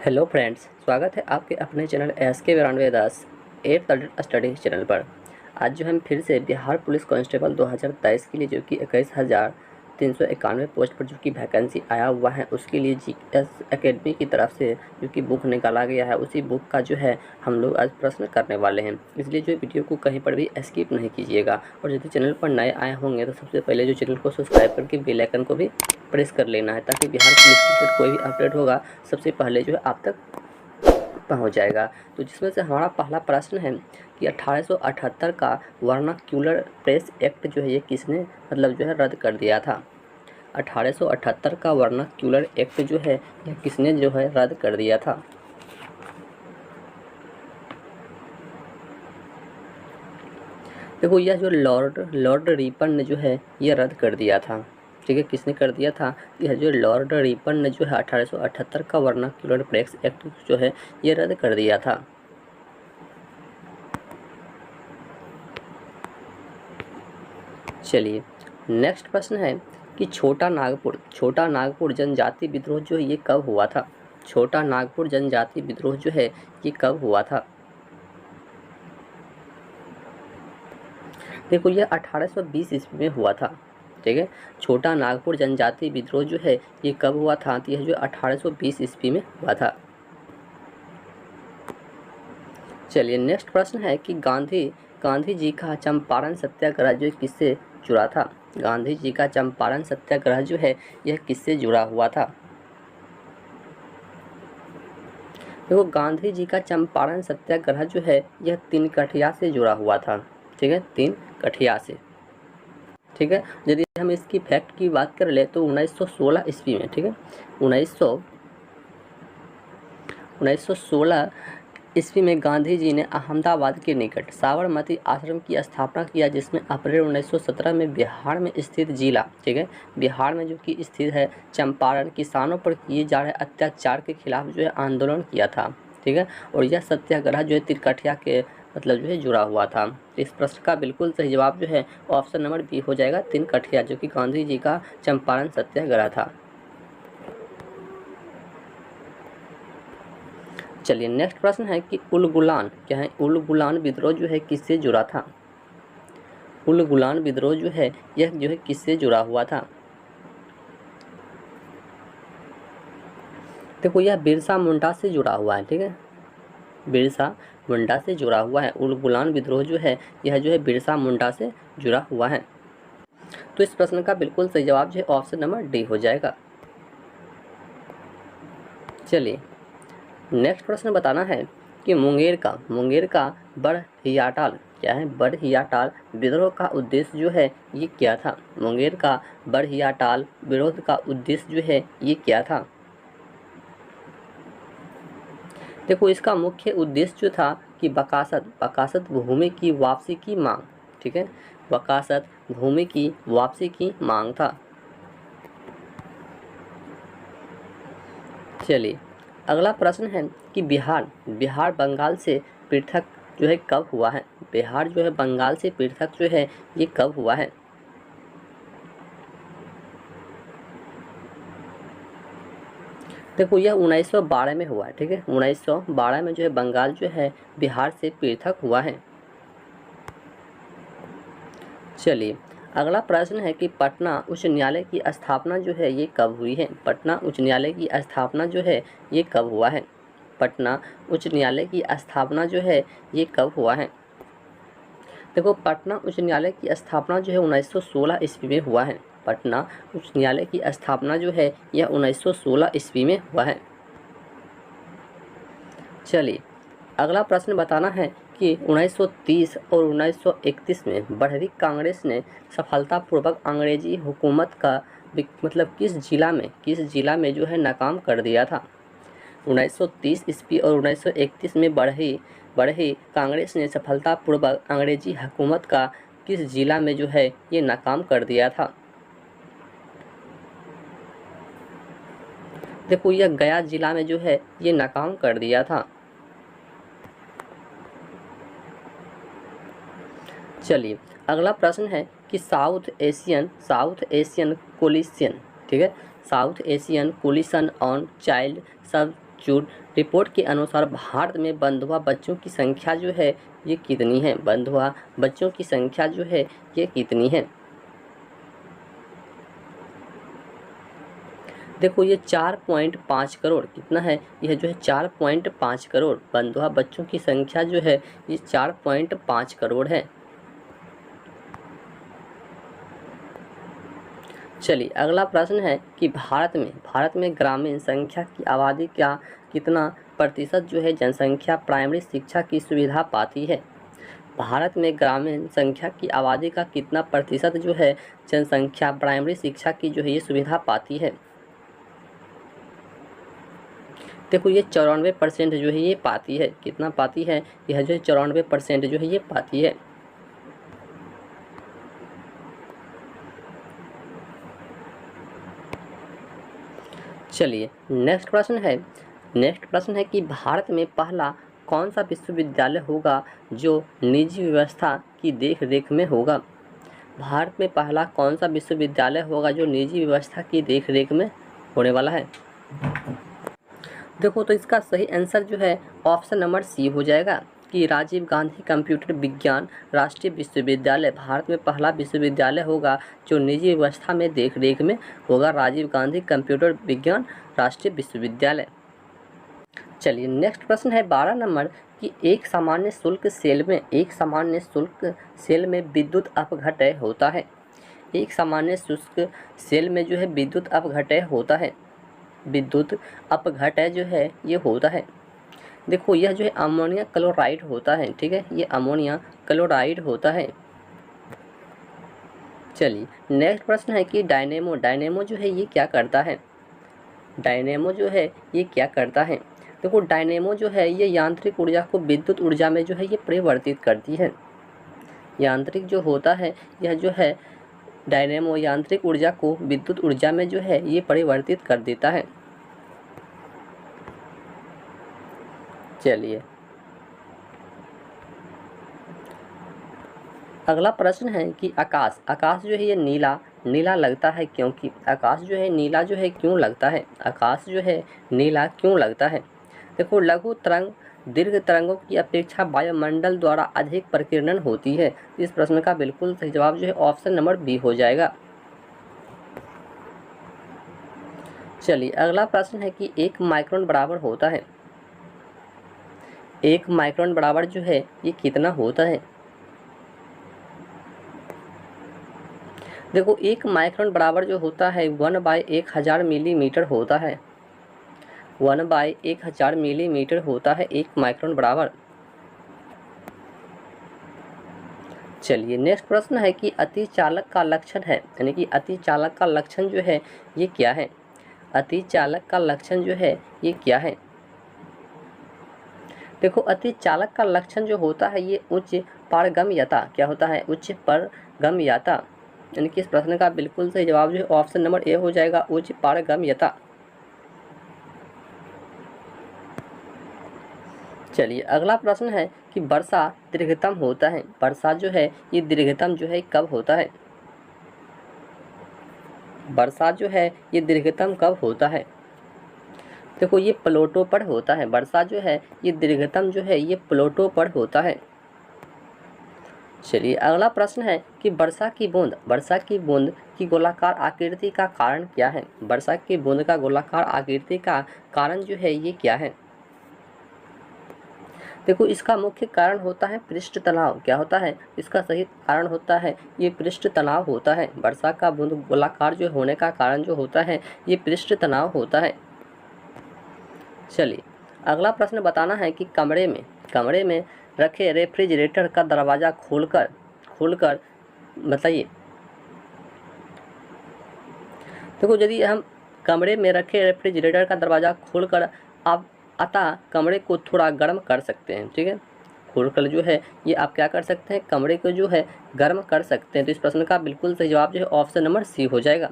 Hello friends, स्वागत है आपके अपने channel SK92 8th adult study channel पर। आज जो हम फिर से बिहार पुलिस कांस्टेबल 2023 के लिए जो कि 21,391 पोस्ट पर जो कि वैकेंसी आया हुआ है, उसके लिए GS एकेडमी की तरफ से जो कि बुक निकाला गया है, उसी बुक का जो है हम लोग आज प्रश्न करने वाले हैं। इसलिए जो वीडियो को कहीं पर भी स्किप नहीं कीजिएगा। और यदि चैनल पर नए आए होंगे तो सबसे पहले जो चैनल को सब्सक्राइब करके बेल आइकन को भी प्रेस कर लेना है, ताकि बिहार पुलिस की कोई भी अपडेट होगा सबसे पहले जो है आप तक पहुंच जाएगा। तो जिसमें से हमारा पहला प्रश्न है कि 1878 का वर्नाक्यूलर प्रेस एक्ट जो है ये किसने जो है रद्द कर दिया था। 1878 का वर्नाक्यूलर एक्ट जो है यह किसने जो है रद्द कर दिया था। देखो, यह जो लॉर्ड रिपन ने जो है ये रद्द कर दिया था। ठीक है, किसने कर दिया था? यह जो लॉर्ड रिपन ने जो है 1878 का वर्नाक्यूलर प्रेस एक्ट जो है ये रद्द कर दिया था। चलिए, नेक्स्ट प्रश्न है कि छोटा नागपुर जनजाति विद्रोह जो है ये कब हुआ था। छोटा नागपुर जनजाति विद्रोह जो है ये कब हुआ था? देखो, यह 1820 ईस्वी में हुआ था। ठीक है, छोटा नागपुर जनजाति विद्रोह जो है ये कब हुआ था? तो यह जो 1820 ईस्वी में हुआ था। चलिए, नेक्स्ट प्रश्न है कि गांधी जी का चंपारण सत्याग्रह जो किससे जुड़ा था। गांधी जी का चंपारण सत्याग्रह जो है यह किससे जुड़ा हुआ था। देखो, गांधी जी का चंपारण सत्याग्रह जो है यह तिनकठिया से जुड़ा हुआ था। ठीक है, तिनकठिया से। ठीक है, यदि हम इसकी फैक्ट की बात कर ले तो 1916 ईस्वी में, ठीक है, 1916 ईस्वी में गांधी जी ने अहमदाबाद के निकट साबरमती आश्रम की स्थापना किया, जिसमें अप्रैल 1917 में बिहार में स्थित जिला, ठीक है, बिहार में जो कि स्थित है चंपारण, किसानों पर किए जा रहे अत्याचार के खिलाफ जो है आंदोलन किया था। ठीक है, और यह सत्याग्रह जो है तिनकठिया के जो है जुड़ा हुआ था। इस प्रश्न का बिल्कुल सही जवाब जो है ऑप्शन नंबर बी हो जाएगा, तिनकठिया, जो कि गांधी जी का चंपारण सत्याग्रह था। चलिए, नेक्स्ट प्रश्न है कि उल क्या है? उल विद्रोह जो है किससे जुड़ा था। उल विद्रोह जो है यह जो है किससे जुड़ा हुआ था। देखो, यह बिरसा मुंडा से जुड़ा हुआ है। ठीक है, बिरसा मुंडा से जुड़ा हुआ है। उल विद्रोह जो है यह जो है बिरसा मुंडा से जुड़ा हुआ है। तो इस प्रश्न का बिल्कुल सही जवाब जो है ऑप्शन नंबर डी हो जाएगा। चलिए, नेक्स्ट प्रश्न बताना है कि मुंगेर का बड़हियाटाल क्या है? बड़हियाटाल विद्रोह का उद्देश्य जो है ये क्या था। मुंगेर का बड़हियाटाल विरोध का उद्देश्य जो है ये क्या था। देखो, इसका मुख्य उद्देश्य जो था कि बकासत भूमि की वापसी की मांग। ठीक है, बकासत भूमि की वापसी की मांग था। चलिए, अगला प्रश्न है कि बिहार बंगाल से पृथक जो है कब हुआ है। बिहार जो है बंगाल से पृथक जो है ये कब हुआ है। देखो, यह 1912 में हुआ है। ठीक है, 1912 में जो है बंगाल जो है बिहार से पृथक हुआ है। चलिए, अगला प्रश्न है कि पटना उच्च न्यायालय की स्थापना जो है ये कब हुई है। पटना उच्च न्यायालय की स्थापना जो है ये कब हुआ है। पटना उच्च न्यायालय की स्थापना जो है ये कब हुआ है। देखो, पटना उच्च न्यायालय की स्थापना जो है 1916 ईस्वी में हुआ है। पटना उच्च न्यायालय की स्थापना जो है यह 1916 ईस्वी में हुआ है। चलिए, अगला प्रश्न बताना है कि 1930 और 1931 में बढ़वी कांग्रेस ने सफलतापूर्वक अंग्रेजी हुकूमत का किस जिला में जो है नाकाम कर दिया था। 1930 ईस्वी और 1931 में बढ़ी कांग्रेस ने सफलतापूर्वक अंग्रेजी हुकूमत का किस जिला में जो है ये नाकाम कर दिया था। देखो, यह गया जिला में जो है ये नाकाम कर दिया था। चलिए, अगला प्रश्न है कि साउथ एशियन कोलिशन, ठीक है, South Asian coalition on child institute report के अनुसार भारत में बंधुआ बच्चों की संख्या जो है ये कितनी है? बंधुआ बच्चों की संख्या जो है ये कितनी है? देखो ये 4.5 करोड़ कितना है? यह जो है 4.5 करोड़ बंधुआ बच्चों की संख्या जो है ये 4.5 करोड़ है। चलिए अगला प्रश्न है कि भारत में ग्रामीण संख्या की आबादी का कितना प्रतिशत जो है जनसंख्या प्राइमरी शिक्षा की सुविधा पाती है? भारत में ग्रामीण संख्या की आबादी का कितना प्रतिशत जो है जनसंख्या प्राइमरी शिक्षा की जो है ये सुविधा पाती है? देखो ये 94% जो है ये पाती है। कितना पाती है? यह जो है 94% जो है ये पाती है। चलिए नेक्स्ट प्रश्न है कि भारत में पहला कौन सा विश्वविद्यालय होगा जो निजी व्यवस्था की देख रेख में होगा? भारत में पहला कौन सा विश्वविद्यालय होगा जो निजी व्यवस्था की देख रेख में होने वाला है? देखो तो इसका सही आंसर जो है ऑप्शन नंबर सी हो जाएगा कि राजीव गांधी कंप्यूटर विज्ञान राष्ट्रीय विश्वविद्यालय भारत में पहला विश्वविद्यालय होगा जो निजी व्यवस्था में देख रेख में होगा। राजीव गांधी कंप्यूटर विज्ञान राष्ट्रीय विश्वविद्यालय। चलिए नेक्स्ट प्रश्न है 12 नंबर कि एक सामान्य शुल्क सेल में विद्युत अपघटय होता है। एक सामान्य शुल्क सेल में जो है विद्युत अपघटय होता है। विद्युत अपघटय जो है ये होता है। देखो यह जो है अमोनिया क्लोराइड होता है। ठीक है, ये अमोनिया क्लोराइड होता है। चलिए नेक्स्ट प्रश्न है कि डायनेमो जो है ये क्या करता है? डायनेमो जो है ये क्या करता है? देखो डायनेमो जो है ये यांत्रिक ऊर्जा को विद्युत ऊर्जा में जो है ये परिवर्तित करती है। यांत्रिक जो होता है यह जो है डायनेमो यांत्रिक ऊर्जा को विद्युत ऊर्जा में जो है ये परिवर्तित कर देता है। चलिए अगला प्रश्न है कि आकाश जो है ये नीला लगता है क्योंकि आकाश जो है नीला जो है क्यों लगता है? आकाश जो है नीला क्यों लगता है? देखो लघु तरंग दीर्घ तरंगों की अपेक्षा वायुमंडल द्वारा अधिक प्रकीर्णन होती है। इस प्रश्न का बिल्कुल सही जवाब जो है ऑप्शन नंबर बी हो जाएगा। चलिए अगला प्रश्न है कि 1 माइक्रोन बराबर होता है। 1 माइक्रोन बराबर जो है ये कितना होता है? देखो 1 माइक्रोन बराबर जो होता है 1/1000 मिलीमीटर होता है। 1/1000 मिलीमीटर होता है 1 माइक्रोन बराबर। चलिए नेक्स्ट प्रश्न है कि अतिचालक का लक्षण है, यानी कि अतिचालक का लक्षण जो है ये क्या है? अतिचालक का लक्षण जो है ये क्या है? देखो अतिचालक का लक्षण जो होता है ये उच्च पारगम्यता। क्या होता है? उच्च पारगम्यता। यानी कि इस प्रश्न का बिल्कुल सही जवाब जो है ऑप्शन नंबर ए हो जाएगा, उच्च पारगम्यता। चलिए अगला प्रश्न है कि वर्षा दीर्घतम होता है। वर्षा जो है ये दीर्घतम जो है कब होता है? वर्षा जो है ये दीर्घतम कब होता है? देखो ये प्लूटो पर होता है। वर्षा जो है ये दीर्घतम जो है ये प्लूटो पर होता है। चलिए अगला प्रश्न है कि वर्षा की बूंद की गोलाकार आकृति का कारण क्या है? वर्षा की बूंद का गोलाकार आकृति का कारण जो है ये क्या है? देखो इसका मुख्य कारण होता है पृष्ठ तनाव। क्या होता है? इसका सही कारण होता है ये पृष्ठ तनाव होता है। वर्षा का बूंद गोलाकार जो होने का कारण जो होता है ये पृष्ठ तनाव होता है। चलिए अगला प्रश्न बताना है कि कमरे में रखे रेफ्रिजरेटर का दरवाज़ा खोलकर बताइए। देखो यदि हम कमरे में रखे रेफ्रिजरेटर का दरवाज़ा खोलकर आप अतः कमरे को थोड़ा गर्म कर सकते हैं। ठीक है, खोलकर जो है ये आप क्या कर सकते हैं? कमरे को जो है गर्म कर सकते हैं। तो इस प्रश्न का बिल्कुल सही जवाब जो है ऑप्शन नंबर सी हो जाएगा।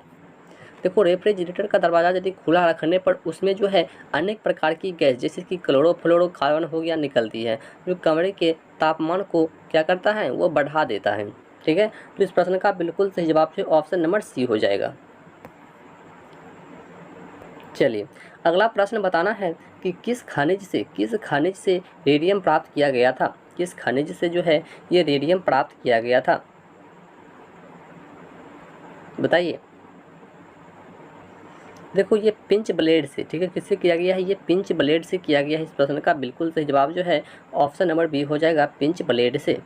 देखो रेफ्रिजरेटर का दरवाज़ा यदि खुला रखने पर उसमें जो है अनेक प्रकार की गैस जैसे कि क्लोरोफ्लोरोकार्बन हो गया निकलती है, जो कमरे के तापमान को क्या करता है? वो बढ़ा देता है। ठीक है, तो इस प्रश्न का बिल्कुल सही जवाब जो ऑप्शन नंबर सी हो जाएगा। चलिए अगला प्रश्न बताना है कि किस खनिज से रेडियम प्राप्त किया गया था। किस खनिज से जो है ये रेडियम प्राप्त किया गया था, बताइए। देखो ये पिंच ब्लेड से, ठीक है, किससे किया गया है, ये पिंच ब्लेड से किया गया है। इस प्रश्न का बिल्कुल सही जवाब जो है ऑप्शन नंबर बी हो जाएगा, पिंच ब्लेड से।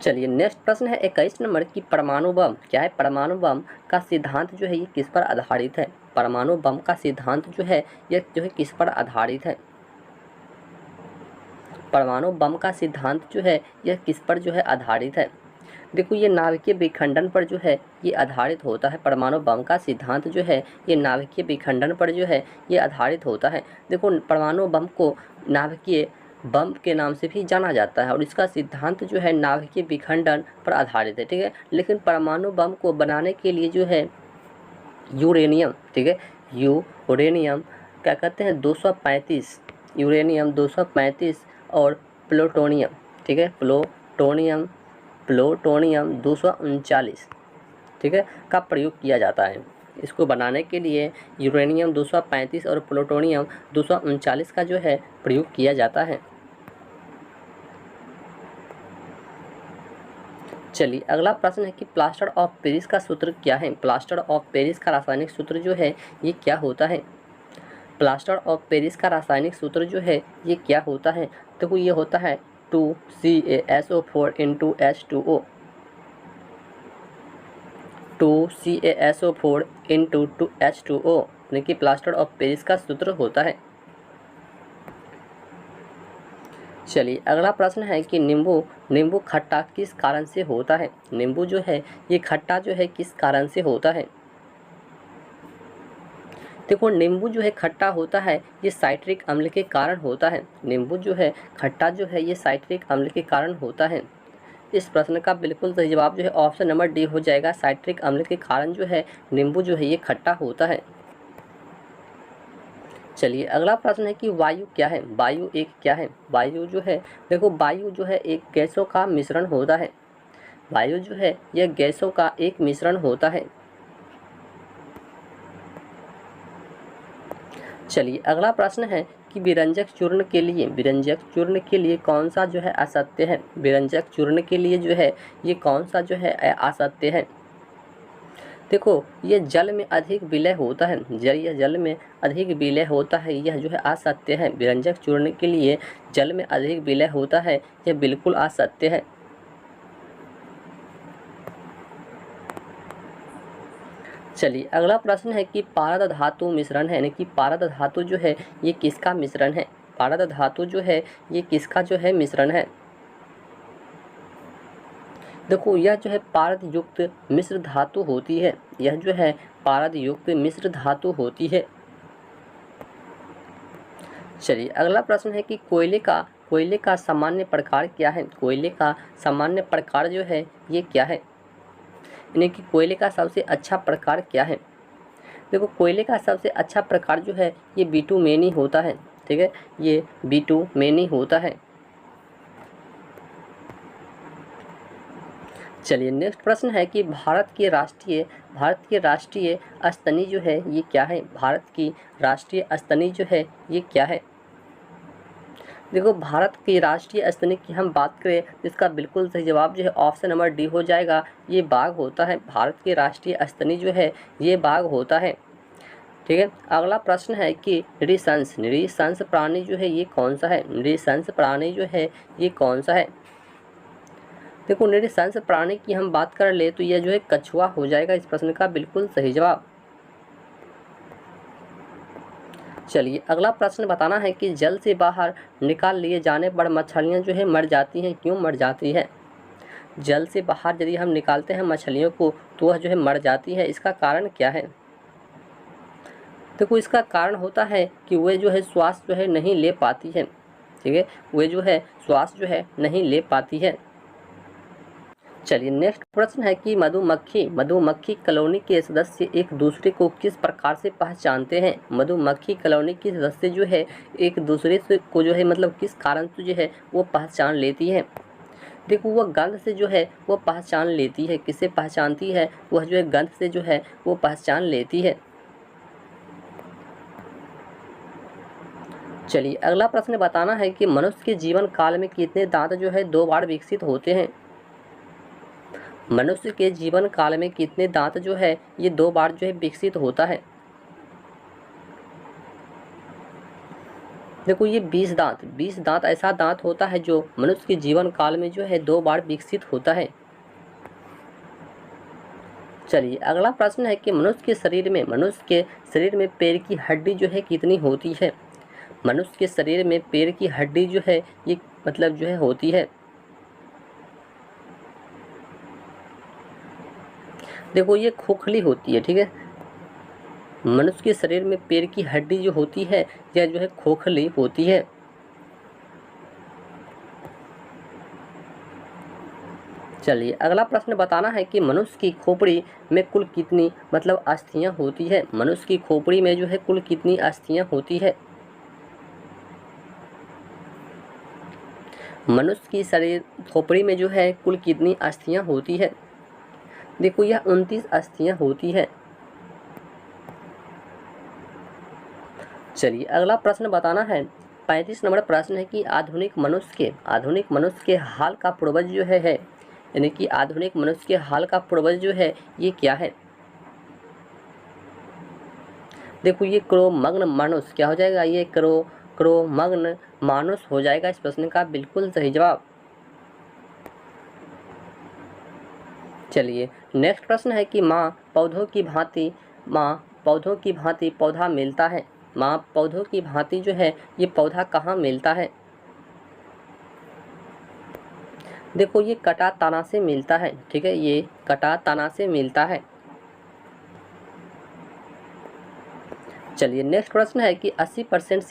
चलिए नेक्स्ट प्रश्न है 21 नंबर की परमाणु बम क्या है। परमाणु बम का सिद्धांत जो है ये किस पर आधारित है। परमाणु बम का सिद्धांत जो है ये जो है किस पर आधारित है। परमाणु बम का सिद्धांत जो है यह किस पर जो है आधारित है। देखो ये नाभिकीय विखंडन पर जो है ये आधारित होता है। परमाणु बम का सिद्धांत जो है ये नाभिकीय विखंडन पर जो है ये आधारित होता है। देखो परमाणु बम को नाभिकीय बम के नाम से भी जाना जाता है और इसका सिद्धांत जो है नाभिकीय विखंडन पर आधारित है, ठीक है। लेकिन परमाणु बम को बनाने के लिए जो है यूरेनियम, ठीक है, यूरेनियम क्या कहते हैं 235, यूरेनियम 235 और प्लूटोनियम, ठीक है, प्लूटोनियम 239, ठीक है, का प्रयोग किया जाता है। इसको बनाने के लिए यूरेनियम 235 और प्लूटोनियम 239 का जो है प्रयोग किया जाता है। चलिए अगला प्रश्न है कि प्लास्टर ऑफ पेरिस का सूत्र क्या है। प्लास्टर ऑफ पेरिस का रासायनिक सूत्र जो है ये क्या होता है। प्लास्टर ऑफ पेरिस का रासायनिक सूत्र जो है ये क्या होता है। देखो ये होता है 2CaSO4 × H2O, 2CaSO4 × H2O यानी कि प्लास्टर ऑफ पेरिस का सूत्र होता है। चलिए अगला प्रश्न है कि नींबू खट्टा किस कारण से होता है। नींबू जो है ये खट्टा जो है किस कारण से होता है। देखो नींबू जो है खट्टा होता है ये साइट्रिक अम्ल के कारण होता है। नींबू जो है खट्टा जो है ये साइट्रिक अम्ल के कारण होता है। इस प्रश्न का बिल्कुल सही जवाब जो है ऑप्शन नंबर डी हो जाएगा, साइट्रिक अम्ल के कारण जो है नींबू जो है ये खट्टा होता है। चलिए अगला प्रश्न है कि वायु क्या है। वायु एक क्या है। वायु जो है, देखो वायु जो है एक गैसों का मिश्रण होता है। वायु जो है यह गैसों का एक मिश्रण होता है। चलिए अगला प्रश्न है कि विरंजक चूर्ण के लिए कौन सा जो है असत्य है। विरंजक चूर्ण के लिए जो है ये कौन सा जो है असत्य है। देखो ये जल में अधिक विलय होता है। यह जल में अधिक विलय होता है, यह जो है असत्य है। विरंजक चूर्ण के लिए जल में अधिक विलय होता है, यह बिल्कुल असत्य है। चलिए अगला प्रश्न है कि पारद धातु मिश्रण है, यानी कि पारद धातु जो है ये किसका मिश्रण है। पारद धातु जो है ये किसका जो है मिश्रण है। देखो यह जो है पारद युक्त मिश्र धातु होती है। यह जो है पारद युक्त मिश्र धातु होती है। चलिए अगला प्रश्न है कि कोयले का सामान्य प्रकार क्या है। कोयले का सामान्य प्रकार जो है ये क्या है, यानी कि कोयले का सबसे अच्छा प्रकार क्या है। देखो कोयले का सबसे अच्छा प्रकार जो है ये बिटुमेनी होता है, ठीक है, ये बिटुमेनी होता है। चलिए नेक्स्ट प्रश्न है कि भारत के राष्ट्रीय स्तनी जो है ये क्या है। भारत की राष्ट्रीय स्तनी जो है ये क्या है। देखो भारत की राष्ट्रीय स्तनी की हम बात करें तो इसका बिल्कुल सही जवाब जो है ऑप्शन नंबर डी हो जाएगा, ये बाघ होता है। भारत के राष्ट्रीय स्तनी जो है ये बाघ होता है, ठीक है। अगला प्रश्न है कि नृशंस प्राणी जो है ये कौन सा है। नृशंस प्राणी जो है ये कौन सा है। देखो नृशंस प्राणी की हम बात कर ले तो यह जो है कछुआ हो जाएगा इस प्रश्न का बिल्कुल सही जवाब। चलिए अगला प्रश्न बताना है कि जल से बाहर निकाल लिए जाने पर मछलियाँ जो है मर जाती हैं, क्यों मर जाती है। जल से बाहर यदि हम निकालते हैं मछलियों को तो वह जो है मर जाती है, इसका कारण क्या है। देखो इसका कारण होता है कि वे जो है श्वास जो है नहीं ले पाती है, ठीक है, वे जो है श्वास जो है नहीं ले पाती है। चलिए नेक्स्ट प्रश्न है कि मधुमक्खी कॉलोनी के सदस्य एक दूसरे को किस प्रकार से पहचानते हैं। मधुमक्खी कॉलोनी के सदस्य जो है एक दूसरे से को जो है मतलब किस कारण से जो है वो पहचान लेती है। देखो वह गंध से जो है वो पहचान लेती है। किससे पहचानती है, वह जो है गंध से जो है वो पहचान लेती है। चलिए अगला प्रश्न बताना है कि मनुष्य के जीवन काल में कितने दांत जो है 2 बार विकसित होते हैं। मनुष्य के जीवन काल में कितने दांत जो है ये 2 बार जो है विकसित होता है। देखो ये 20 दांत ऐसा दांत होता है जो मनुष्य के जीवन काल में जो है 2 बार विकसित होता है। चलिए अगला प्रश्न है कि मनुष्य के शरीर में पैर की हड्डी जो है कितनी होती है। मनुष्य के शरीर में पैर की हड्डी जो है ये मतलब जो है होती है। देखो ये खोखली होती है, ठीक है। मनुष्य के शरीर में पैर की हड्डी जो होती है यह जो है खोखली होती है। चलिए अगला प्रश्न बताना है कि मनुष्य की खोपड़ी में कुल कितनी मतलब अस्थियां होती है। मनुष्य की खोपड़ी में जो है कुल कितनी अस्थियां होती है। मनुष्य की शरीर खोपड़ी में जो है कुल कितनी अस्थियां होती है। देखो यह 29 अस्थियां होती है। चलिए अगला प्रश्न बताना है 35 नंबर प्रश्न है कि आधुनिक मनुष्य के हाल का पूर्वज जो है यानी कि आधुनिक मनुष्य के हाल का पूर्वज जो है ये क्या है। देखो ये क्रोमैग्न मानुस क्या हो जाएगा, ये क्रोमैग्न मानुस हो जाएगा इस प्रश्न का बिल्कुल सही जवाब। चलिए नेक्स्ट प्रश्न है कि माँ पौधों की भांति पौधा मिलता है। माँ पौधों की भांति जो है ये पौधा कहाँ मिलता है। देखो ये कटा तना से मिलता है, ठीक है, ये कटा तना से मिलता है। चलिए नेक्स्ट प्रश्न है कि 80%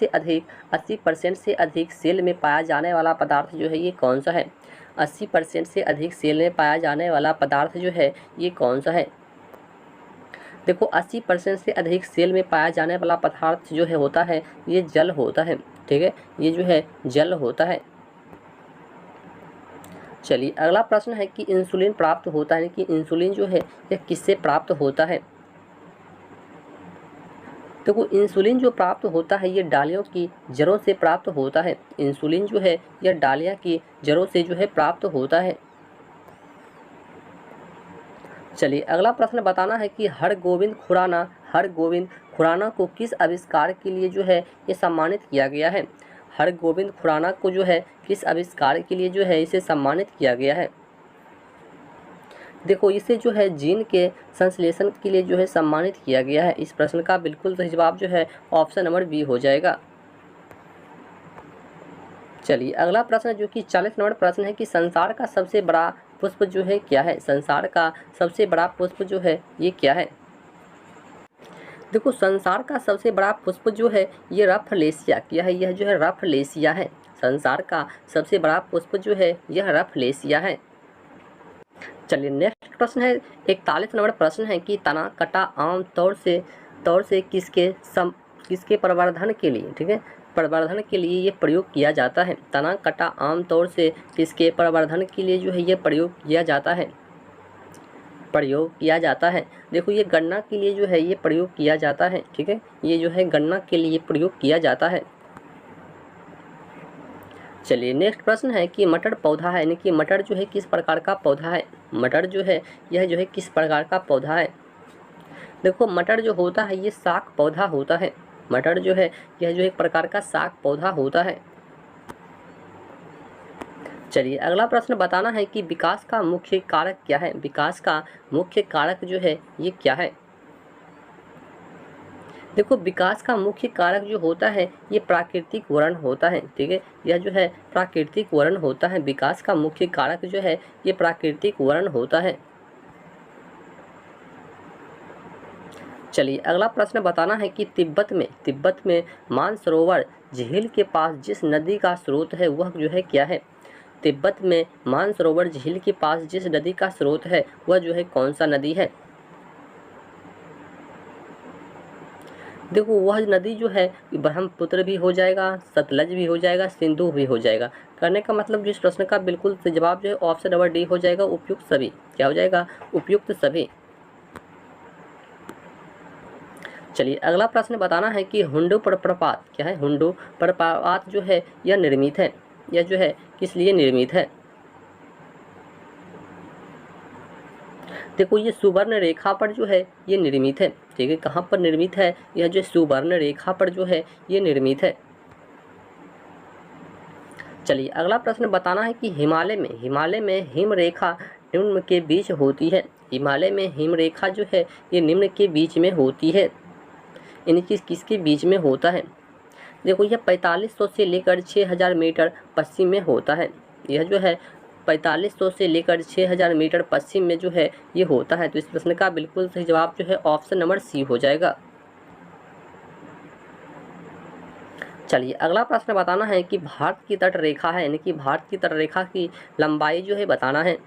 से अधिक सेल में पाया जाने वाला पदार्थ जो है ये कौन सा है। 80% से अधिक सेल में पाया जाने वाला पदार्थ जो है ये कौन सा है। देखो 80% से अधिक सेल में पाया जाने वाला पदार्थ जो है होता है ये जल होता है, ठीक है, ये जो है जल होता है। चलिए अगला प्रश्न है कि इंसुलिन प्राप्त होता है कि इंसुलिन जो है यह किससे प्राप्त होता है। देखो इंसुलिन जो प्राप्त होता है ये डालियों की जड़ों से प्राप्त होता है। इंसुलिन जो है यह डालियाँ की जड़ों से जो है प्राप्त होता है। चलिए अगला प्रश्न बताना है कि हरगोविंद खुराना को किस आविष्कार के लिए जो है ये सम्मानित किया गया है। हरगोविंद खुराना को जो है किस आविष्कार के लिए जो है इसे सम्मानित किया गया है। देखो इसे जो है जीन के संश्लेषण के लिए जो है सम्मानित किया गया है। इस प्रश्न का बिल्कुल सही जवाब जो है ऑप्शन नंबर बी हो जाएगा। चलिए अगला प्रश्न जो कि 40 नंबर प्रश्न है कि संसार का सबसे बड़ा पुष्प जो है क्या है। संसार का सबसे बड़ा पुष्प जो है ये क्या है। देखो संसार का सबसे बड़ा पुष्प जो है ये रफलेसिया क्या है, यह जो है रफलेसिया है। संसार का सबसे बड़ा पुष्प जो है यह रफलेसिया है। चलिए नेक्स्ट प्रश्न है 41 नंबर प्रश्न है कि तना कटा आम तौर से किसके प्रवर्धन के लिए, ठीक है, प्रवर्धन के लिए ये प्रयोग किया जाता है। तना कटा आम तौर से किसके प्रवर्धन के लिए जो है ये प्रयोग किया जाता है। देखो ये गन्ना के लिए जो है ये प्रयोग किया जाता है, ठीक है, ये जो है गन्ना के लिए प्रयोग किया जाता है। चलिए नेक्स्ट प्रश्न है कि मटर पौधा है यानी कि मटर जो है किस प्रकार का पौधा है। मटर जो है यह जो है किस प्रकार का पौधा है। देखो मटर जो होता है ये शाक पौधा होता है। मटर जो है यह जो एक प्रकार का शाक पौधा होता है। चलिए अगला प्रश्न बताना है कि विकास का मुख्य कारक क्या है। विकास का मुख्य कारक जो है ये क्या है। देखो विकास का मुख्य कारक जो होता है ये प्राकृतिक वर्ण होता है, ठीक है, यह जो है प्राकृतिक वर्ण होता है। विकास का मुख्य कारक जो है ये प्राकृतिक वर्ण होता है। चलिए अगला प्रश्न बताना है कि तिब्बत में मानसरोवर झील के पास जिस नदी का स्रोत है वह जो है क्या है। तिब्बत में मानसरोवर झील के पास जिस नदी का स्रोत है वह जो है कौन सा नदी है। देखो वह नदी जो है ब्रह्मपुत्र भी हो जाएगा, सतलज भी हो जाएगा, सिंधु भी हो जाएगा। करने का मतलब जिस प्रश्न का बिल्कुल जवाब जो है ऑप्शन नंबर डी हो जाएगा, उपयुक्त सभी। क्या हो जाएगा, उपयुक्त सभी। चलिए अगला प्रश्न बताना है कि हुंडू प्रपात क्या है। हुंडू प्रपात जो है यह निर्मित है, यह जो है किस लिए निर्मित है। देखो ये सुवर्ण रेखा पर जो है ये निर्मित है, ठीक है। कहाँ पर निर्मित है, यह जो सुवर्ण रेखा पर जो है ये निर्मित है। चलिए अगला प्रश्न बताना है कि हिमालय में हिम रेखा निम्न के बीच होती है। हिमालय में हिम रेखा जो है ये निम्न के बीच में होती है। इनकी किसके बीच में होता है। देखो यह 4500 से लेकर 6000 मीटर पश्चिम में होता है। यह जो है 4500 से लेकर 6000 मीटर पश्चिम में जो है ये होता है। तो इस प्रश्न का बिल्कुल सही जवाब जो है ऑप्शन नंबर सी हो जाएगा। चलिए अगला प्रश्न बताना है कि भारत की तट रेखा है, यानी कि भारत की तट रेखा की लंबाई जो है बताना है।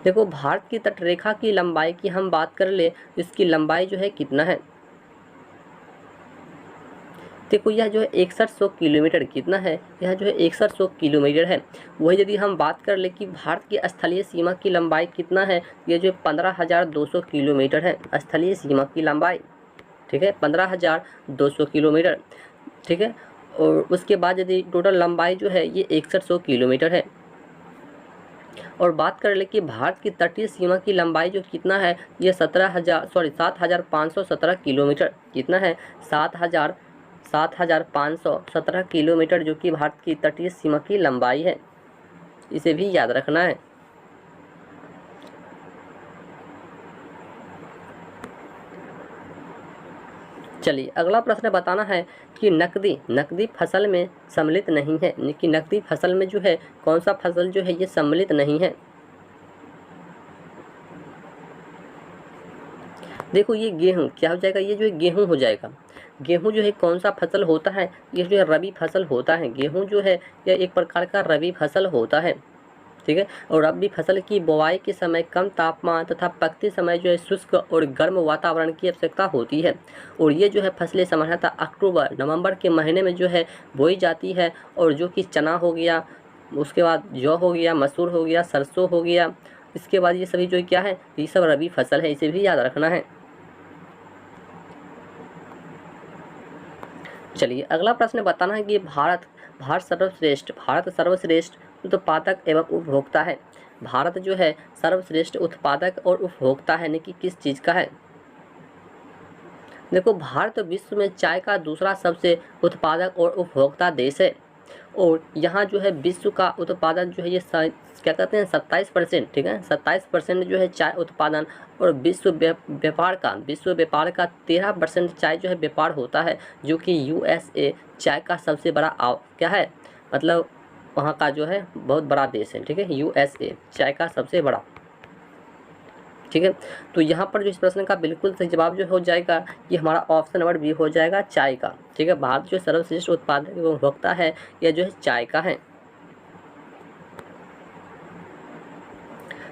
देखो भारत की तट रेखा की लंबाई की हम बात कर ले, इसकी लंबाई जो है कितना है। देखो यह जो है 6100 किलोमीटर कितना है, यह जो है 6100 किलोमीटर है। वही यदि हम बात कर ले कि भारत की स्थलीय सीमा की लंबाई कितना है, यह जो 15200 किलोमीटर है स्थलीय सीमा की लंबाई, ठीक है 15200 किलोमीटर, ठीक है। और उसके बाद यदि टोटल लंबाई जो है ये 6100 किलोमीटर है। और बात कर ले कि भारत की तटीय सीमा की लंबाई जो कितना है, ये 7517 किलोमीटर कितना है, 7517 किलोमीटर जो कि भारत की तटीय सीमा की लंबाई है। इसे भी याद रखना है। चलिए अगला प्रश्न बताना है कि नकदी फसल में सम्मिलित नहीं है, यानी कि नकदी फसल में जो है कौन सा फसल जो है ये सम्मिलित नहीं है। देखो ये गेहूँ क्या हो जाएगा, ये जो है गेहूँ हो जाएगा। गेहूँ जो है कौन सा फसल होता है, ये जो है रबी फसल होता है। गेहूँ जो है यह एक प्रकार का रबी फसल होता है, ठीक है। और रबी फसल की बुवाई के समय कम तापमान तथा पकते समय जो है शुष्क और गर्म वातावरण की आवश्यकता होती है। और ये जो है फसलें सामान्यतः अक्टूबर नवंबर के महीने में जो है बोई जाती है। और जो कि चना हो गया, उसके बाद जौ हो गया, मसूर हो गया, सरसों हो गया, इसके बाद ये सभी जो क्या है ये सब रबी फसल है, इसे भी याद रखना है। चलिए अगला प्रश्न बताना है कि भारत सर्वश्रेष्ठ उत्पादक एवं उपभोक्ता है। भारत जो है सर्वश्रेष्ठ उत्पादक और उपभोक्ता है, यानी कि किस चीज़ का है। देखो भारत विश्व में चाय का दूसरा सबसे उत्पादक और उपभोक्ता देश है। और यहाँ जो है विश्व का उत्पादन जो है ये क्या कहते हैं 27%, ठीक है 27% जो है चाय उत्पादन। और विश्व व्यापार का 13% चाय जो है व्यापार होता है, जो कि USA चाय का सबसे बड़ा क्या है, मतलब वहाँ का जो है बहुत बड़ा देश है, ठीक है USA चाय का सबसे बड़ा, ठीक है। तो यहाँ पर जो इस प्रश्न का बिल्कुल सही जवाब जो हो जाएगा ये हमारा ऑप्शन नंबर बी हो जाएगा चाय का, ठीक है। भारत जो सर्वश्रेष्ठ उत्पादक एवं उपभोक्ता है यह जो है चाय का है।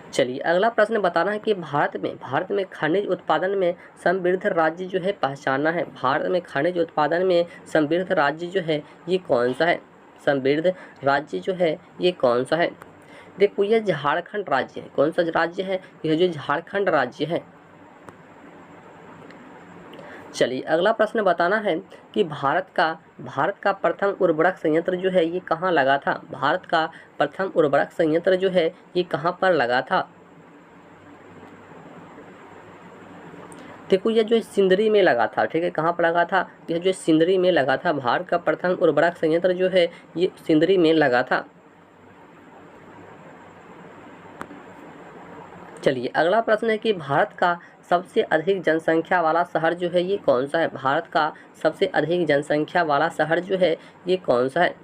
चलिए अगला प्रश्न बताना है कि भारत में खनिज उत्पादन में समृद्ध राज्य जो है पहचानना है। भारत में खनिज उत्पादन में समृद्ध राज्य जो है ये कौन सा है, समृद्ध राज्य जो है ये कौन सा है। देखो ये झारखंड राज्य है। कौन सा राज्य है, यह जो झारखंड राज्य है। चलिए अगला प्रश्न बताना है कि भारत का प्रथम उर्वरक संयंत्र जो है ये कहाँ लगा था। भारत का प्रथम उर्वरक संयंत्र जो है ये कहाँ पर लगा था। देखो यह जो है सिंदरी में लगा था, ठीक है। कहाँ पर लगा था, यह जो सिंदरी में लगा था। भारत का प्रथम उर्वरक संयंत्र जो है ये सिंदरी में लगा था। चलिए अगला प्रश्न है कि भारत का सबसे अधिक जनसंख्या वाला शहर जो है ये कौन सा है। भारत का सबसे अधिक जनसंख्या वाला शहर जो है ये कौन सा है।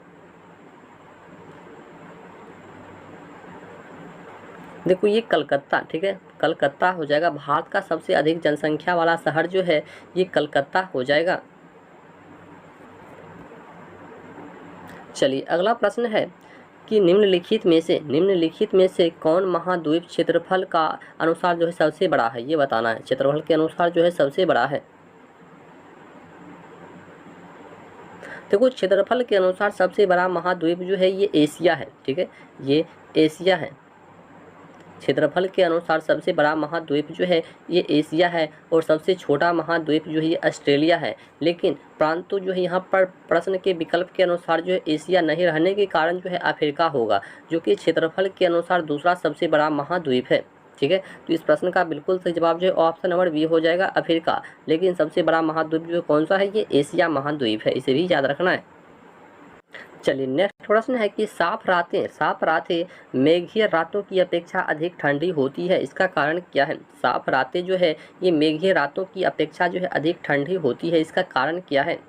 देखो ये कलकत्ता, ठीक है कलकत्ता हो जाएगा। भारत का सबसे अधिक जनसंख्या वाला शहर जो है ये कलकत्ता हो जाएगा। चलिए अगला प्रश्न है कि निम्नलिखित में से कौन महाद्वीप क्षेत्रफल का अनुसार जो है सबसे बड़ा है, ये बताना है। क्षेत्रफल के अनुसार जो है सबसे बड़ा है। देखो क्षेत्रफल के अनुसार सबसे बड़ा महाद्वीप जो है ये एशिया है, ठीक है ये एशिया है। क्षेत्रफल के अनुसार सबसे बड़ा महाद्वीप जो है ये एशिया है और सबसे छोटा महाद्वीप जो है ये ऑस्ट्रेलिया है। लेकिन परंतु जो है यहाँ पर प्रश्न के विकल्प के अनुसार जो है एशिया नहीं रहने के कारण जो है अफ्रीका होगा, जो कि क्षेत्रफल के अनुसार दूसरा सबसे बड़ा महाद्वीप है। ठीक है, तो इस प्रश्न का बिल्कुल सही जवाब जो है ऑप्शन नंबर बी हो जाएगा, अफ्रीका। लेकिन सबसे बड़ा महाद्वीप जो है कौन सा है, ये एशिया महाद्वीप है, इसे भी याद रखना है। चलिए नेक्स्ट प्रश्न है कि साफ रातें मेघीय रातों की अपेक्षा अधिक ठंडी होती है, इसका कारण क्या है। साफ रातें जो है ये मेघीय रातों की अपेक्षा जो है अधिक ठंडी होती है, इसका कारण क्या है।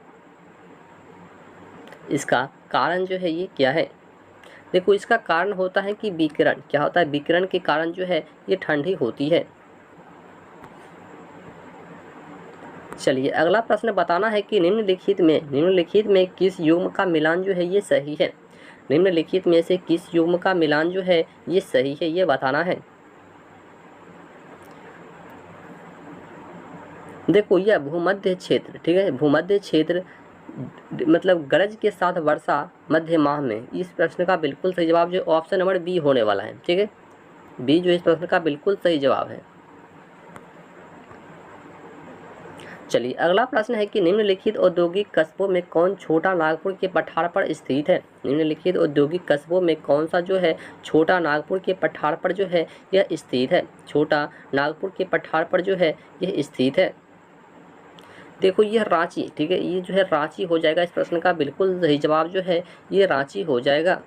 इसका कारण जो है ये क्या है। देखो इसका कारण होता है कि विकिरण, क्या होता है, विकिरण के कारण जो है ये ठंडी होती है। चलिए अगला प्रश्न बताना है कि निम्नलिखित में किस युग्म का मिलान जो है ये सही है। निम्नलिखित में से किस युग्म का मिलान जो है ये सही है, ये बताना है। देखो यह भूमध्य क्षेत्र, ठीक है, भूमध्य क्षेत्र मतलब गरज के साथ वर्षा मध्य माह में, इस प्रश्न का बिल्कुल सही जवाब जो ऑप्शन नंबर बी होने वाला है। ठीक है, बी जो इस प्रश्न का बिल्कुल सही जवाब है। चलिए अगला प्रश्न है कि निम्नलिखित औद्योगिक कस्बों में कौन छोटा नागपुर के पठार पर स्थित है। निम्नलिखित औद्योगिक कस्बों में कौन सा जो है छोटा नागपुर के पठार पर जो है यह स्थित है। छोटा नागपुर के पठार पर जो है यह स्थित है। देखो यह रांची, ठीक है, ये जो है रांची हो जाएगा। इस प्रश्न का बिल्कुल सही जवाब जो है ये रांची हो जाएगा।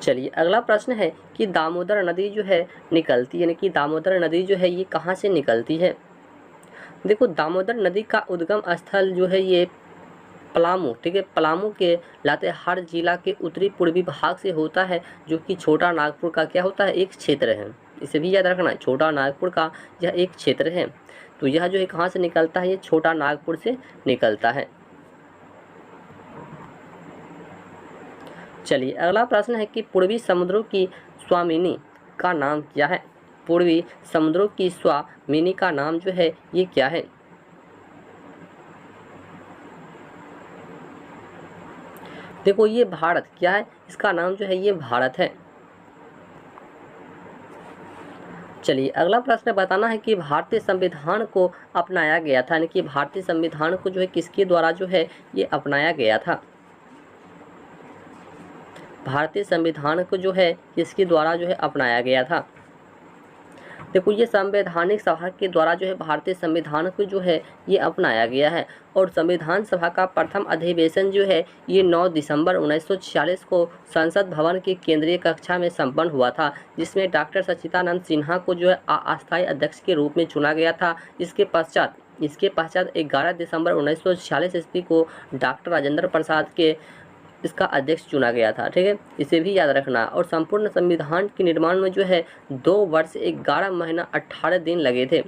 चलिए अगला प्रश्न है कि दामोदर नदी जो है निकलती है, यानी कि दामोदर नदी जो है ये कहाँ से निकलती है। देखो दामोदर नदी का उद्गम स्थल जो है ये पलामू, ठीक है, पलामू के लातेहार जिला के उत्तरी पूर्वी भाग से होता है, जो कि छोटा नागपुर का क्या होता है, एक क्षेत्र है। इसे भी याद रखना है, छोटा नागपुर का यह एक क्षेत्र है। तो यह जो है कहाँ से निकलता है, ये छोटा नागपुर से निकलता है। चलिए अगला प्रश्न है कि पूर्वी समुद्रों की स्वामिनी का नाम क्या है। पूर्वी समुद्रों की स्वामिनी का नाम जो है ये क्या है। देखो ये भारत, क्या है, इसका नाम जो है ये भारत है। चलिए अगला प्रश्न बताना है कि भारतीय संविधान को अपनाया गया था, यानी कि भारतीय संविधान को जो है किसके द्वारा जो है ये अपनाया गया था। भारतीय संविधान को जो है किसके द्वारा जो है अपनाया गया था। देखो ये संवैधानिक सभा के द्वारा जो है भारतीय संविधान को जो है ये अपनाया गया है। और संविधान सभा का प्रथम अधिवेशन जो है ये 9 दिसंबर 1946 को संसद भवन की केंद्रीय कक्षा में संपन्न हुआ था, जिसमें डॉक्टर सच्चिदानंद सिन्हा को जो है अस्थायी अध्यक्ष के रूप में चुना गया था। इसके पश्चात 11 दिसंबर 1946 ईस्वी को डॉक्टर राजेंद्र प्रसाद के इसका अध्यक्ष चुना गया था। ठीक है, इसे भी याद रखना। और संपूर्ण संविधान के निर्माण में जो है 2 वर्ष 11 महीना 18 दिन लगे थे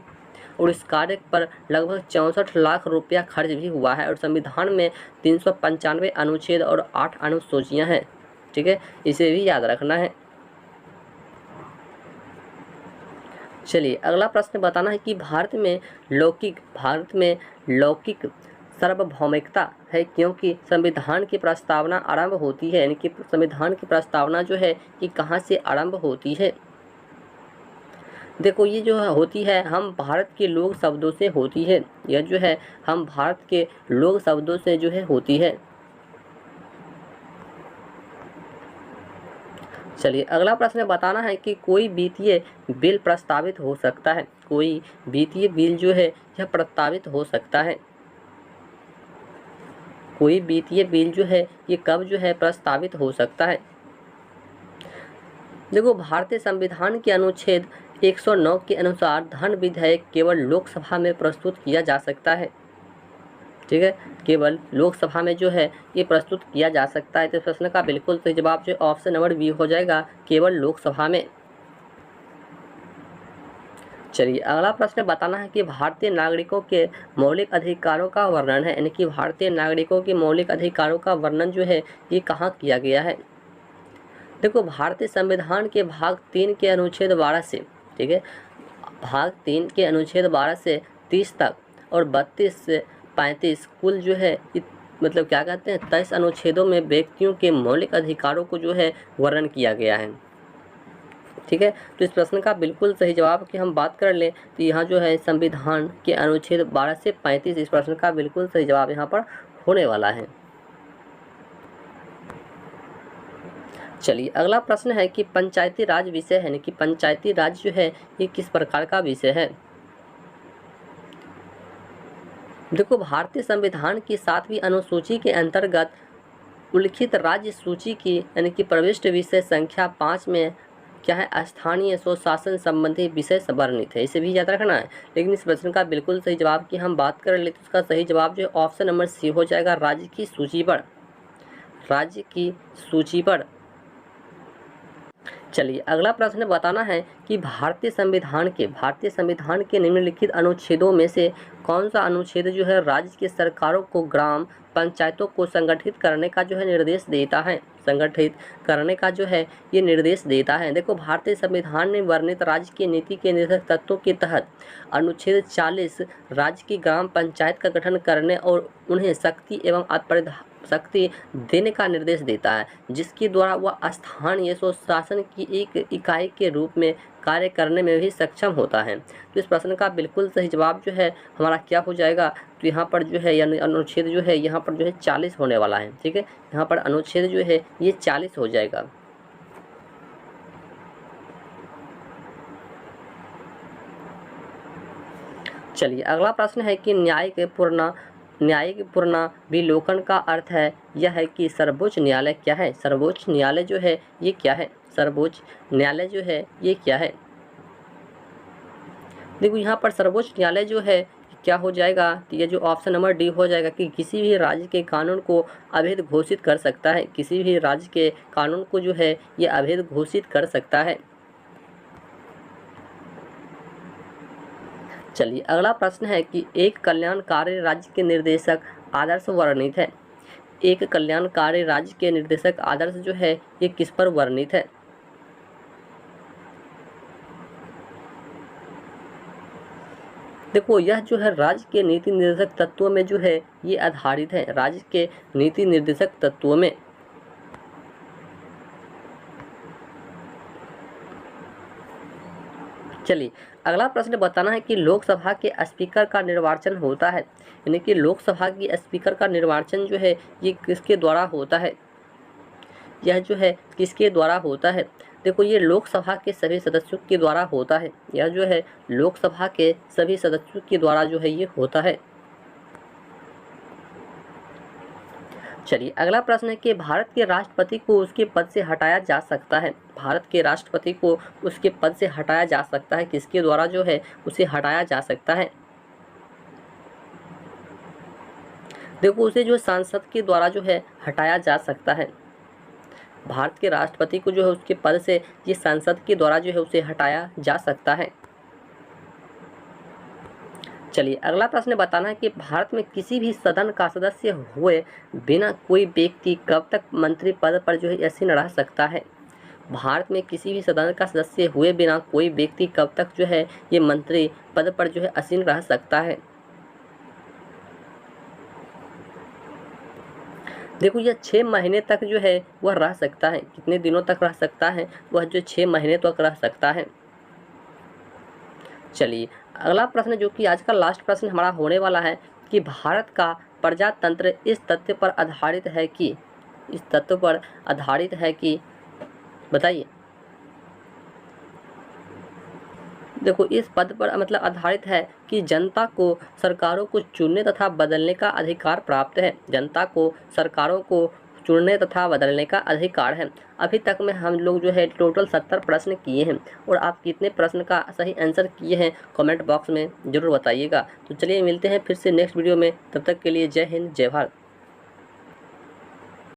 और इस कार्य पर लगभग 64 लाख रुपया खर्च भी हुआ है। और संविधान में 395 अनुच्छेद और 8 अनुसूचियाँ हैं। ठीक है, इसे भी याद रखना है। चलिए अगला प्रश्न बताना है कि भारत में लौकिक सार्वभौमिकता है, क्योंकि संविधान की प्रस्तावना आरंभ होती है, यानी कि संविधान की प्रस्तावना जो है कि कहाँ से आरंभ होती है। देखो ये जो होती है हम भारत के लोक शब्दों से होती है। यह जो है हम भारत के लोक शब्दों से जो है होती है। चलिए अगला प्रश्न बताना है कि कोई वित्तीय बिल प्रस्तावित हो सकता है। कोई वित्तीय बिल जो है यह प्रस्तावित हो सकता है। कोई वित्तीय बिल जो है ये कब जो है प्रस्तावित हो सकता है। देखो भारतीय संविधान के अनुच्छेद 109 के अनुसार धन विधेयक केवल लोकसभा में प्रस्तुत किया जा सकता है। ठीक है, केवल लोकसभा में जो है ये प्रस्तुत किया जा सकता है। तो प्रश्न का बिल्कुल सही जवाब जो ऑप्शन नंबर बी हो जाएगा, केवल लोकसभा में। चलिए अगला प्रश्न बताना है कि भारतीय नागरिकों के मौलिक अधिकारों का वर्णन है, यानी कि भारतीय नागरिकों के मौलिक अधिकारों का वर्णन जो है ये कहाँ किया गया है। देखो भारतीय संविधान के भाग 3 के अनुच्छेद 12 से, ठीक है, भाग 3 के अनुच्छेद 12 से 30 तक और 32 से 35 कुल जो है मतलब क्या कहते हैं 23 अनुच्छेदों में व्यक्तियों के मौलिक अधिकारों को जो है वर्णन किया गया है। ठीक है, तो इस प्रश्न का बिल्कुल सही जवाब की हम बात कर लें तो यहाँ जो है संविधान के अनुच्छेद 12 से 35 इस प्रश्न का बिल्कुल सही जवाब यहाँ पर होने वाला है। चलिए अगला प्रश्न है कि पंचायती राज विषय है, कि पंचायती राज जो है ये किस प्रकार का विषय है। देखो, भारतीय संविधान की 7वीं अनुसूची के अंतर्गत उल्लिखित राज्य सूची की यानी कि प्रविष्ट विषय संख्या 5 में क्या है, स्थानीय स्वशासन संबंधी विषय वर्णित है। इसे भी याद रखना है। लेकिन इस प्रश्न का बिल्कुल सही जवाब की हम बात कर ले तो उसका सही जवाब जो है ऑप्शन नंबर सी हो जाएगा, राज्य की सूची पर। राज्य की सूची पर। चलिए अगला प्रश्न बताना है कि भारतीय संविधान के निम्नलिखित अनुच्छेदों में से कौन सा अनुच्छेद जो है राज्य की सरकारों को ग्राम पंचायतों को संगठित करने का जो है निर्देश देता है, संगठित करने का जो है ये निर्देश देता है। देखो, भारतीय संविधान ने वर्णित राज्य की नीति के निर्देशक तत्वों के तहत अनुच्छेद 40 राज्य की ग्राम पंचायत का गठन करने और उन्हें शक्ति एवं शक्ति देने का निर्देश देता है, जिसके द्वारा वह स्थानीय स्वशासन की एक इकाई के रूप में कार्य करने में भी सक्षम होता है। तो इस प्रश्न का बिल्कुल सही जवाब जो है हमारा क्या हो जाएगा, तो यहाँ पर जो है यानी अनुच्छेद जो है यहाँ पर जो है 40 होने वाला है। ठीक है, यहाँ पर अनुच्छेद जो है ये 40 हो जाएगा। चलिए अगला प्रश्न है कि न्यायिक पुनर्विलोकन का अर्थ है यह है कि सर्वोच्च न्यायालय क्या है। सर्वोच्च न्यायालय जो है ये क्या है, सर्वोच्च न्यायालय जो है ये क्या है। देखो, यहाँ पर सर्वोच्च न्यायालय जो है क्या हो जाएगा, तो ये जो ऑप्शन नंबर डी हो जाएगा कि किसी भी राज्य के कानून को अवैध घोषित कर सकता है। किसी भी राज्य के कानून को जो है ये अवैध घोषित कर सकता है। चलिए अगला प्रश्न है कि एक कल्याणकारी राज्य के निर्देशक आदर्श वर्णित है। एक कल्याणकारी राज्य के निर्देशक आदर्श जो है ये किस पर वर्णित है। देखो, यह जो है राज्य के नीति निर्देशक तत्वों में जो है ये आधारित है, राज्य के नीति निर्देशक तत्वों में। चलिए अगला प्रश्न बताना है कि लोकसभा के स्पीकर का निर्वाचन होता है, यानी कि लोकसभा की स्पीकर का निर्वाचन जो है ये किसके द्वारा होता है, यह जो है किसके द्वारा होता है। देखो, ये लोकसभा के सभी सदस्यों के द्वारा होता है, यह जो है लोकसभा के सभी सदस्यों के द्वारा जो है ये होता है। चलिए अगला प्रश्न है कि भारत के राष्ट्रपति को उसके पद से हटाया जा सकता है। भारत के राष्ट्रपति को उसके पद से हटाया जा सकता है, किसके द्वारा जो है उसे हटाया जा सकता है। देखो, उसे जो संसद के द्वारा जो है हटाया जा सकता है। भारत के राष्ट्रपति को जो है उसके पद से ये संसद के द्वारा जो है उसे हटाया जा सकता है। चलिए अगला प्रश्न बताना है कि भारत में किसी भी सदन का सदस्य हुए बिना कोई व्यक्ति कब तक मंत्री पद पर जो है आसीन रह सकता है। भारत में किसी भी सदन का सदस्य हुए बिना कोई व्यक्ति कब तक जो है ये मंत्री पद पर जो है आसीन रह सकता है। देखो, यह 6 महीने तक जो है वह रह सकता है। कितने दिनों तक रह सकता है, वह जो 6 महीने तक रह सकता है। चलिए अगला प्रश्न जो कि आज का लास्ट प्रश्न हमारा होने वाला है कि भारत का प्रजातंत्र इस तथ्य पर आधारित है कि बताइए। देखो, इस पद पर मतलब आधारित है कि जनता को सरकारों को चुनने तथा बदलने का अधिकार प्राप्त है। जनता को सरकारों को चुनने तथा बदलने का अधिकार है। अभी तक में हम लोग जो है टोटल 70 प्रश्न किए हैं और आप कितने प्रश्न का सही आंसर किए हैं कमेंट बॉक्स में ज़रूर बताइएगा। तो चलिए मिलते हैं फिर से नेक्स्ट वीडियो में, तब तक के लिए जय हिंद जय भारत।